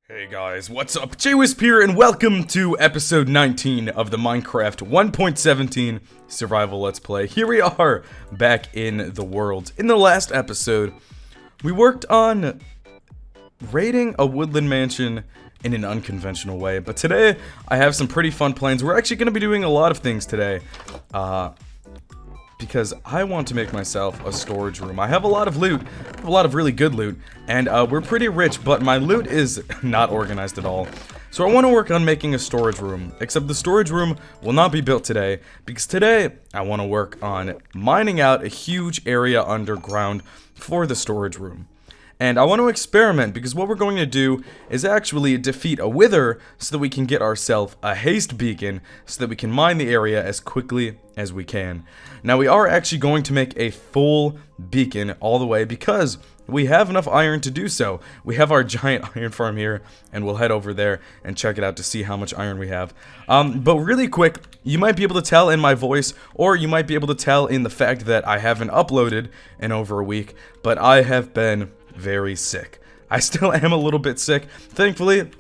Hey guys, what's up? JWhisp here, and welcome to episode 19 of the Minecraft 1.17 Survival Let's Play. Here we are, back in the world. In the last episode, we worked on raiding a woodland mansion in an unconventional way, but today, I have some pretty fun plans. We're actually going to be doing a lot of things today, because I want to make myself a storage room. I have a lot of loot, a lot of really good loot, and we're pretty rich, but my loot is not organized at all. So I want to work on making a storage room, except the storage room will not be built today, because today I want to work on mining out a huge area underground for the storage room. And I want to experiment, because what we're going to do is actually defeat a wither so that we can get ourselves a haste beacon so that we can mine the area as quickly as we can. Now we are actually going to make a full beacon all the way because we have enough iron to do so. We have our giant iron farm here, and we'll head over there and check it out to see how much iron we have. But really quick, you might be able to tell in my voice, or you might be able to tell in the fact that I haven't uploaded in over a week, but I have been very sick. I still am a little bit sick. Thankfully,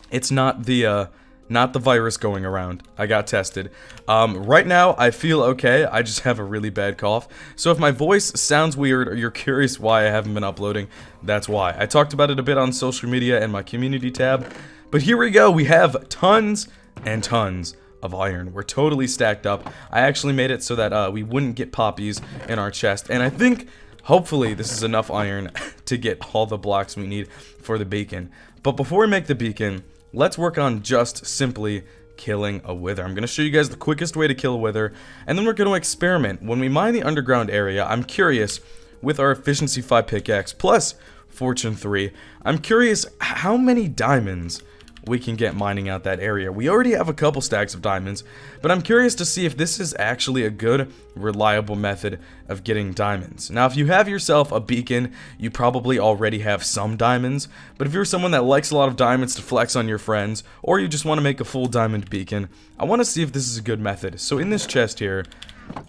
it's not the virus going around. I got tested. Right now, I feel okay. I just have a really bad cough. So if my voice sounds weird or you're curious why I haven't been uploading, that's why. I talked about it a bit on social media and my community tab. But here we go. We have tons and tons of iron. We're totally stacked up. I actually made it so that we wouldn't get poppies in our chest. And I think hopefully this is enough iron to get all the blocks we need for the beacon. But before we make the beacon, let's work on just simply killing a wither. I'm going to show you guys the quickest way to kill a wither, and then we're going to experiment. When we mine the underground area, I'm curious, with our efficiency 5 pickaxe plus fortune 3, I'm curious how many diamonds we can get mining out that area. We already have a couple stacks of diamonds, but I'm curious to see if this is actually a good, reliable method of getting diamonds. Now, if you have yourself a beacon, you probably already have some diamonds, but if you're someone that likes a lot of diamonds to flex on your friends, or you just want to make a full diamond beacon, I want to see if this is a good method. So in this chest here,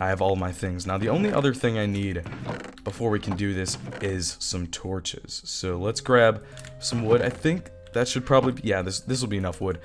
I have all my things. Now, the only other thing I need before we can do this is some torches. So let's grab some wood. I think that should probably be, yeah, this will be enough wood.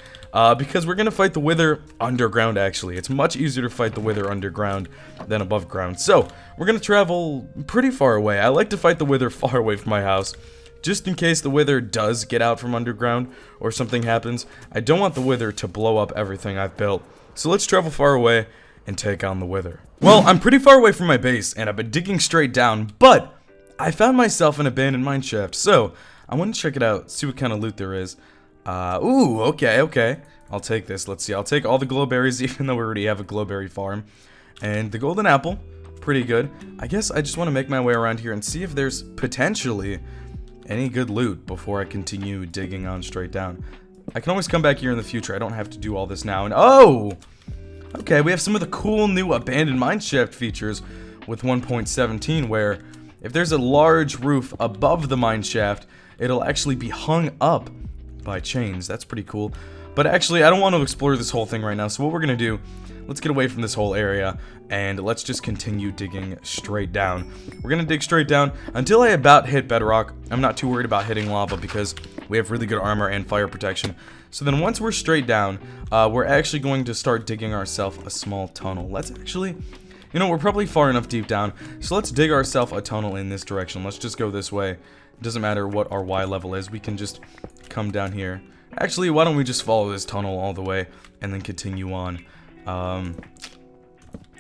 Because we're going to fight the wither underground, actually. It's much easier to fight the wither underground than above ground. So, we're going to travel pretty far away. I like to fight the wither far away from my house, just in case the wither does get out from underground or something happens. I don't want the wither to blow up everything I've built. So let's travel far away and take on the wither. Well, I'm pretty far away from my base, and I've been digging straight down, but I found myself an abandoned mineshaft, so I want to check it out, see what kind of loot there is. Ooh, okay. I'll take this. Let's see. I'll take all the glowberries, even though we already have a glowberry farm. And the golden apple, pretty good. I guess I just want to make my way around here and see if there's potentially any good loot before I continue digging on straight down. I can always come back here in the future. I don't have to do all this now. And oh! Okay, we have some of the cool new abandoned mineshaft features with 1.17, where if there's a large roof above the mineshaft, it'll actually be hung up by chains. That's pretty cool. But actually, I don't want to explore this whole thing right now. So what we're going to do, let's get away from this whole area, and let's just continue digging straight down. We're going to dig straight down until I about hit bedrock. I'm not too worried about hitting lava because we have really good armor and fire protection. So then once we're straight down, we're actually going to start digging ourselves a small tunnel. Let's actually, you know, we're probably far enough deep down. So let's dig ourselves a tunnel in this direction. Let's just go this way. It doesn't matter what our Y level is, we can just come down here. Actually, why don't we just follow this tunnel all the way and then continue on?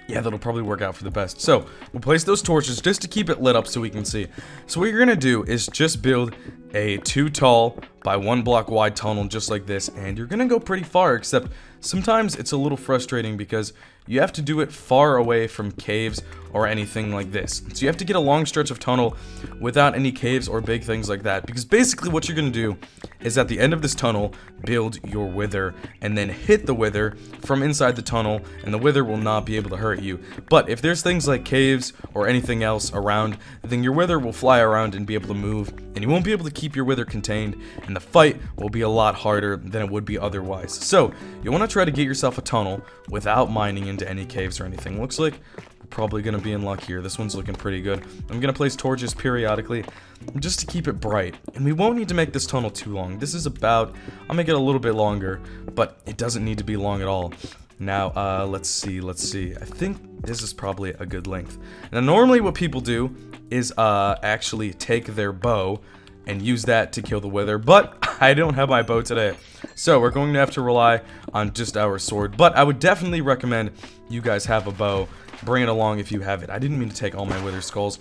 Yeah, that'll probably work out for the best. So, we'll place those torches just to keep it lit up so we can see. So what you're going to do is just build a 2 tall by 1 block wide tunnel just like this, and you're going to go pretty far, except sometimes it's a little frustrating because you have to do it far away from caves or anything like this. So you have to get a long stretch of tunnel without any caves or big things like that, because basically what you're going to do is at the end of this tunnel, build your wither, and then hit the wither from inside the tunnel, and the wither will not be able to hurt you. But if there's things like caves or anything else around, then your wither will fly around and be able to move, and you won't be able to keep your wither contained, and the fight will be a lot harder than it would be otherwise. So, you want to try to get yourself a tunnel without mining into any caves or anything. Looks like we're probably going to be in luck here. This one's looking pretty good. I'm going to place torches periodically just to keep it bright. And we won't need to make this tunnel too long. This is about, I'll make it a little bit longer, but it doesn't need to be long at all. Now, let's see. I think this is probably a good length. Now, normally what people do is actually take their bow and use that to kill the wither, but I don't have my bow today, so we're going to have to rely on just our sword. But I would definitely recommend you guys have a bow. Bring it along if you have it. I didn't mean to take all my wither skulls.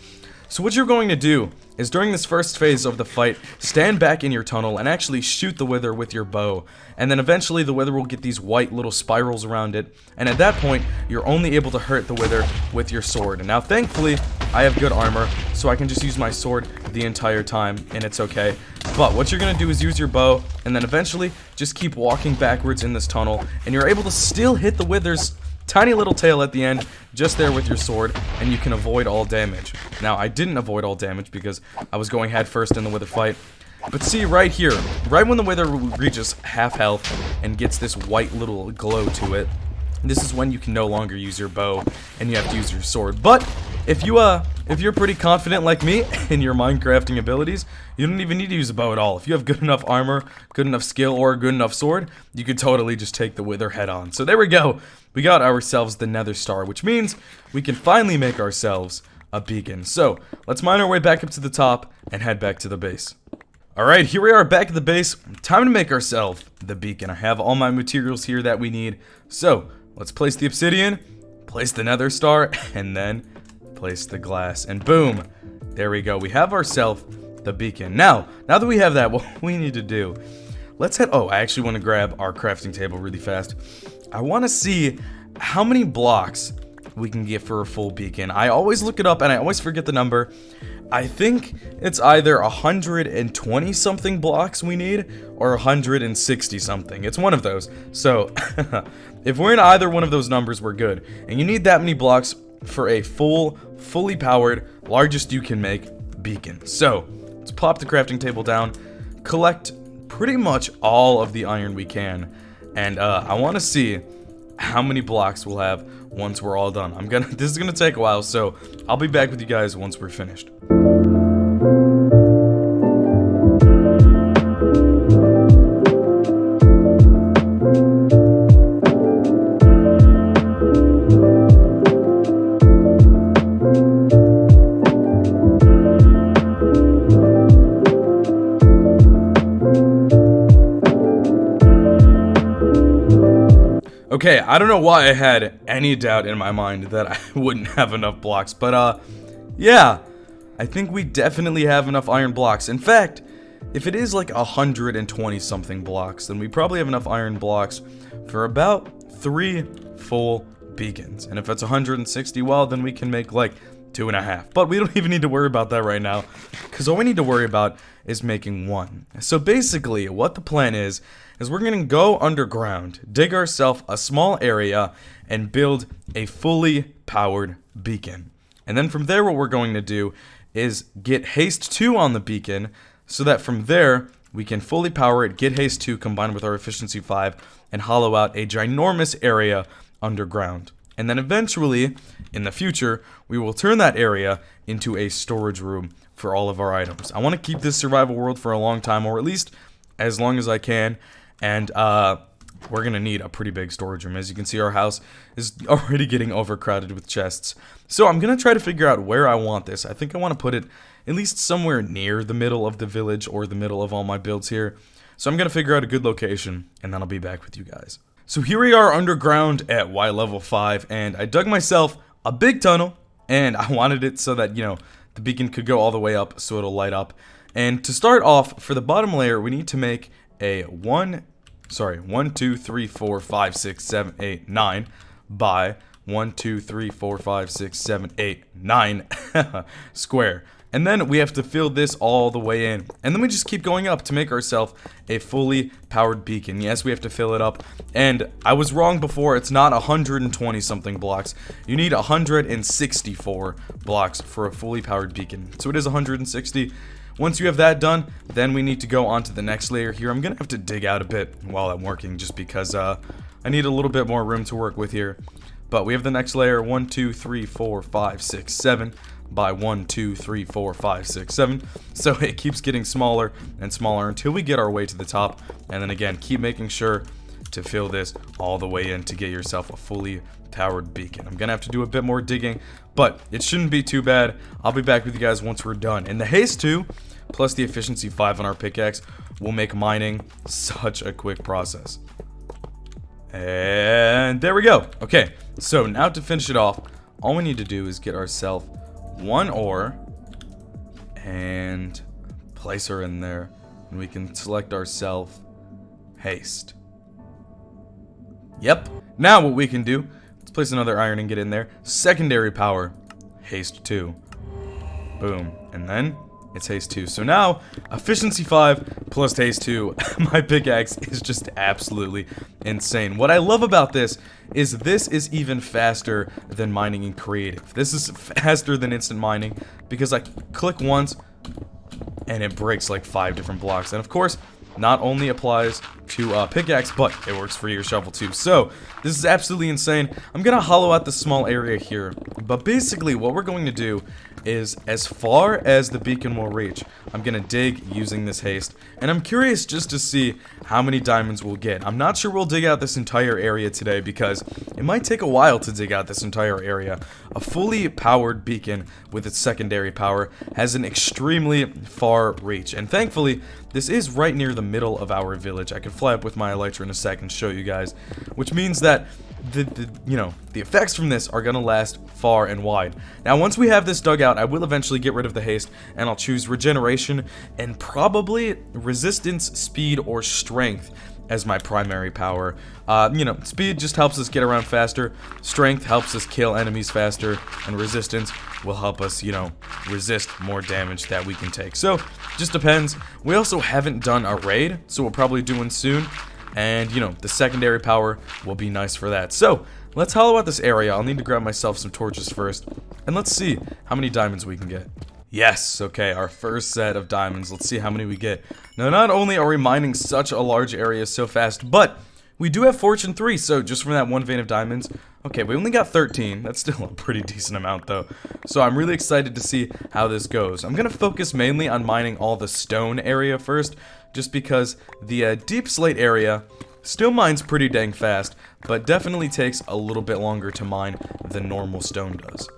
So what you're going to do is during this first phase of the fight, stand back in your tunnel and actually shoot the wither with your bow. And then eventually the wither will get these white little spirals around it. And at that point, you're only able to hurt the wither with your sword. And now thankfully, I have good armor, so I can just use my sword the entire time, and it's okay. But what you're going to do is use your bow, and then eventually just keep walking backwards in this tunnel, and you're able to still hit the wither's tiny little tail at the end, just there with your sword, and you can avoid all damage. Now, I didn't avoid all damage because I was going head first in the wither fight. But see, right here, right when the wither reaches half health and gets this white little glow to it, this is when you can no longer use your bow and you have to use your sword. But if you're pretty confident like me in your Minecrafting abilities, you don't even need to use a bow at all. If you have good enough armor, good enough skill, or a good enough sword, you could totally just take the wither head on. So there we go. We got ourselves the Nether Star, which means we can finally make ourselves a beacon. So let's mine our way back up to the top and head back to the base. Alright, here we are back at the base. Time to make ourselves the beacon. I have all my materials here that we need. So let's place the obsidian, place the Nether Star, and then place the glass. And boom, there we go. We have ourselves the beacon. Now that we have that, what we need to do, let's head, I actually want to grab our crafting table really fast. I want to see how many blocks we can get for a full beacon. I always look it up and I always forget the number. I think it's either 120 something blocks we need or 160 something. It's one of those. So if we're in either one of those numbers, we're good. And you need that many blocks for a fully powered, largest you can make beacon. So let's plop the crafting table down, collect pretty much all of the iron we can, and I want to see how many blocks we'll have once we're all done. This is gonna take a while, so I'll be back with you guys once we're finished. Okay, I don't know why I had any doubt in my mind that I wouldn't have enough blocks, but yeah, I think we definitely have enough iron blocks. In fact, if it is like 120 something blocks, then we probably have enough iron blocks for about 3 full beacons. And if it's 160, well, then we can make like 2.5. But we don't even need to worry about that right now, because all we need to worry about is making 1. So basically, what the plan is we're going to go underground, dig ourselves a small area, and build a fully powered beacon. And then from there, what we're going to do is get haste 2 on the beacon, so that from there, we can fully power it, get haste 2 combined with our efficiency 5, and hollow out a ginormous area underground. And then eventually, in the future, we will turn that area into a storage room for all of our items. I want to keep this survival world for a long time, or at least as long as I can. And we're gonna need a pretty big storage room. As you can see, our house is already getting overcrowded with chests. So I'm gonna try to figure out where I want this. I think I want to put it at least somewhere near the middle of the village or the middle of all my builds here. So I'm gonna figure out a good location, and then I'll be back with you guys. So here we are underground at Y level 5, and I dug myself a big tunnel, and I wanted it so that, you know, the beacon could go all the way up so it'll light up. And to start off, for the bottom layer, we need to make a 1, 2, 3, 4, 5, 6, 7, 8, 9 by 1, 2, 3, 4, 5, 6, 7, 8, 9 square. And then we have to fill this all the way in. And then we just keep going up to make ourselves a fully powered beacon. Yes, we have to fill it up. And I was wrong before. It's not 120 something blocks. You need 164 blocks for a fully powered beacon. So it is 160. Once you have that done, then we need to go on to the next layer here. I'm gonna have to dig out a bit while I'm working just because I need a little bit more room to work with here. But we have the next layer, 1, 2, 3, 4, 5, 6, 7 by 1, 2, 3, 4, 5, 6, 7. So it keeps getting smaller and smaller until we get our way to the top. And then again, keep making sure to fill this all the way in to get yourself a fully powered beacon. I'm gonna have to do a bit more digging, but it shouldn't be too bad. I'll be back with you guys once we're done. And the haste 2 plus the efficiency 5 on our pickaxe will make mining such a quick process. And there we go. Okay, so now to finish it off, all we need to do is get ourselves 1 ore and place her in there, and we can select ourselves haste. Yep. Now what we can do, let's place another iron and get in there. Secondary power, haste 2. Boom. And then it's haste 2. So now, efficiency 5 plus haste 2. My pickaxe is just absolutely insane. What I love about this is even faster than mining in creative. This is faster than instant mining because I click once and it breaks like 5 different blocks. And of course, not only applies to pickaxe, but it works for your shovel too. So this is absolutely insane. I'm gonna hollow out this small area here, but basically what we're going to do is, as far as the beacon will reach, I'm gonna dig using this haste, and I'm curious just to see how many diamonds we'll get. I'm not sure we'll dig out this entire area today because it might take a while to dig out this entire area. A fully powered beacon with its secondary power has an extremely far reach, and thankfully this is right near the middle of our village. I can fly up with my elytra in a sec and show you guys, which means that the effects from this are gonna last far and wide. Now once we have this dug out, I will eventually get rid of the haste and I'll choose regeneration and probably resistance, speed, or strength as my primary power. Speed just helps us get around faster, strength helps us kill enemies faster, and resistance will help us, resist more damage that we can take. So, just depends. We also haven't done a raid, so we'll probably do one soon. And, the secondary power will be nice for that. So, let's hollow out this area. I'll need to grab myself some torches first. And let's see how many diamonds we can get. Yes, okay, our first set of diamonds. Let's see how many we get. Now, not only are we mining such a large area so fast, but we do have Fortune 3, so just from that one vein of diamonds. Okay, we only got 13. That's still a pretty decent amount, though. So I'm really excited to see how this goes. I'm going to focus mainly on mining all the stone area first, just because the deep slate area still mines pretty dang fast, but definitely takes a little bit longer to mine than normal stone does.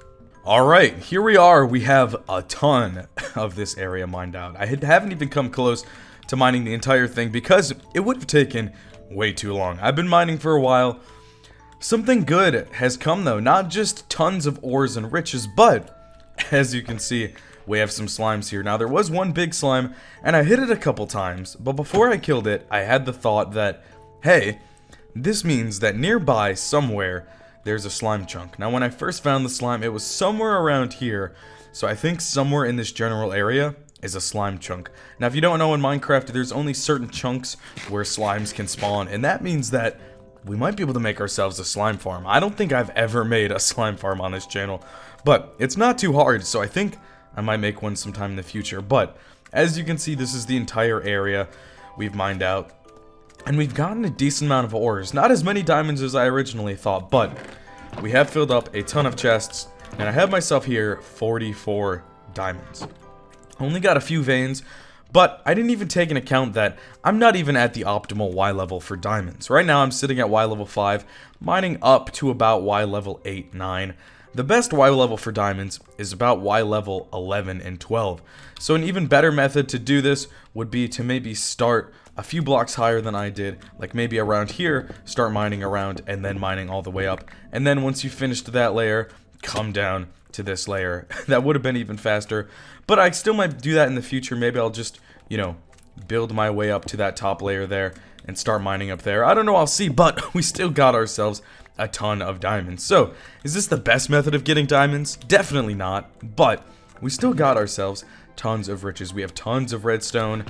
Alright, here we are. We have a ton of this area mined out. I haven't even come close to mining the entire thing because it would have taken way too long. I've been mining for a while. Something good has come though, not just tons of ores and riches, but as you can see, we have some slimes here. Now there was one big slime and I hit it a couple times, but before I killed it, I had the thought that, hey, this means that nearby somewhere there's a slime chunk. Now when I first found the slime, it was somewhere around here, so I think somewhere in this general area is a slime chunk. Now if you don't know, in Minecraft there's only certain chunks where slimes can spawn, and that means that we might be able to make ourselves a slime farm. I don't think I've ever made a slime farm on this channel, but it's not too hard, so I think I might make one sometime in the future. But as you can see, this is the entire area we've mined out, and we've gotten a decent amount of ores. Not as many diamonds as I originally thought, but we have filled up a ton of chests, and I have myself here 44 diamonds. Only got a few veins, but I didn't even take into account that I'm not even at the optimal Y level for diamonds. Right now I'm sitting at Y level 5, mining up to about Y level 8, 9. The best Y level for diamonds is about Y level 11 and 12. So an even better method to do this would be to maybe start a few blocks higher than I did, like maybe around here, start mining around and then mining all the way up. And then once you finished that layer, come down to this layer. That would have been even faster, but I still might do that in the future. Maybe I'll just, build my way up to that top layer there and start mining up there. I don't know, I'll see, but we still got ourselves a ton of diamonds. So, is this the best method of getting diamonds? Definitely not, but we still got ourselves tons of riches. We have tons of redstone,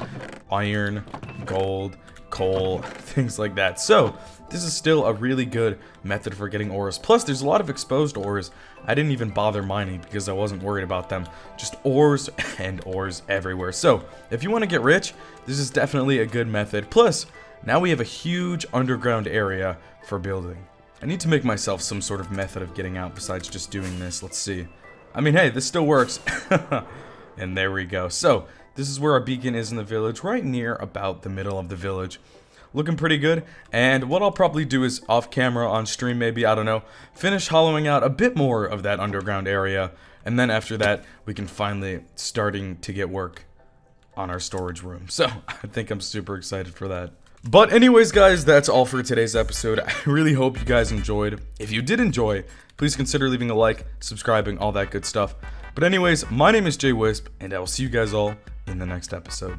iron, gold, coal, things like that. So this is still a really good method for getting ores. Plus, there's a lot of exposed ores I didn't even bother mining because I wasn't worried about them. Just ores and ores everywhere. So if you want to get rich, this is definitely a good method. Plus, now we have a huge underground area for building. I need to make myself some sort of method of getting out besides just doing this. Let's see. I mean, hey, this still works. And there we go. So this is where our beacon is in the village, right near about the middle of the village. Looking pretty good, and what I'll probably do is off camera on stream maybe, I don't know, finish hollowing out a bit more of that underground area, and then after that we can finally starting to get work on our storage room. So I think I'm super excited for that. But anyways guys, that's all for today's episode. I really hope you guys enjoyed. If you did enjoy, please consider leaving a like, subscribing, all that good stuff. But anyways, my name is JWhisp, and I will see you guys all in the next episode.